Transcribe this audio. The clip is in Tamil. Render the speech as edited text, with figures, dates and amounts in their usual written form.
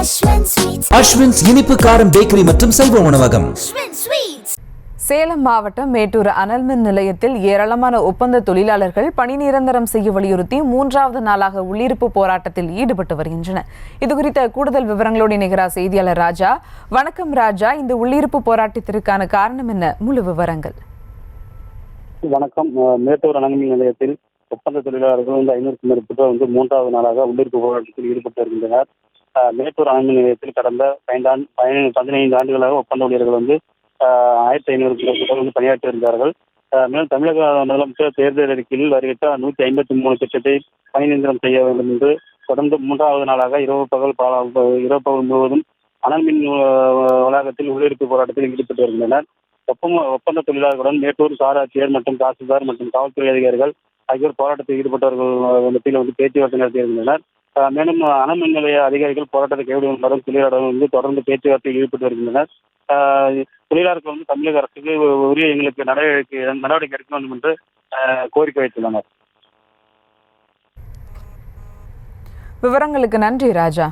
அஸ்வின்ஸ் இனிப்பு காரம் பேக்கரி மற்றும் செல்வ உணவகம். சேலம் மாவட்டம் மேட்டூர் அனல்மின் நிலையத்தில் ஏராளமான ஒப்பந்த தொழிலாளர்கள் பணி நிரந்தரம் செய்ய வலியுறுத்தி 3வது நாளாக உள்ளிருப்பு போராட்டத்தில் ஈடுபட்டு வருகின்றனர். இதுகுறித்த கூடுதல் விவரங்களோடு இணைகிறார் செய்தியாளர் ராஜா. வணக்கம் ராஜா, இந்த உள்ளிருப்பு போராட்டத்திற்கான காரணம் என்ன? முழு விவரங்கள். வணக்கம். மேட்டூர் அனல்மின் நிலையத்தில் ஒப்பந்த தொழிலாளர்கள் 500க்கும் மேற்பட்டோர் 3வது நாளாக உள்ளிருப்பு போராட்டத்தில் ஈடுபட்டு வருகின்றனர். மேட்டூர் அனல்மின் நிலையத்தில் கடந்த 15 ஆண்டுகளாக ஒப்பந்த ஊழியர்கள் 1500க்கும் மேற்பட்டோர் பணியாற்றி வருகிறார்கள். மேலும் தமிழக முதலமைச்சர் தேர்தல் அறிக்கையில் அறிவித்த 153 திட்டத்தை பணி நிரந்தரம் செய்ய வேண்டும் என்று தொடர்ந்து 3வது நாளாக இரவு பகல் முழுவதும் அனல்மின் வளாகத்தில் உள்ளிருப்பு போராட்டத்தில் ஈடுபட்டு வருகின்றனர். ஒப்பந்த தொழிலாளர்களுடன் மேட்டூர் சார் ஆட்சியர் மற்றும் தாசில்தார் மற்றும் காவல்துறை அதிகாரிகள் ஆகியோர் போராட்டத்தில் ஈடுபட்டவர்கள் மத்தியில் பேச்சுவார்த்தை நடத்தி வருகின்றனர். மேலும் அனல்மின் நிலைய அதிகாரிகள் போராட்டத்தை கைவிடுவதும் தொழிலாளர்கள் தொடர்ந்து பேச்சுவார்த்தையில் ஈடுபட்டு வருகின்றனர். தொழிலாளர்கள் தமிழக அரசுக்கு உரிய எங்களுக்கு நடவடிக்கை எடுக்க வேண்டும் என்று கோரிக்கை வைத்துள்ளனர். விவரங்களுக்கு நன்றி ராஜா.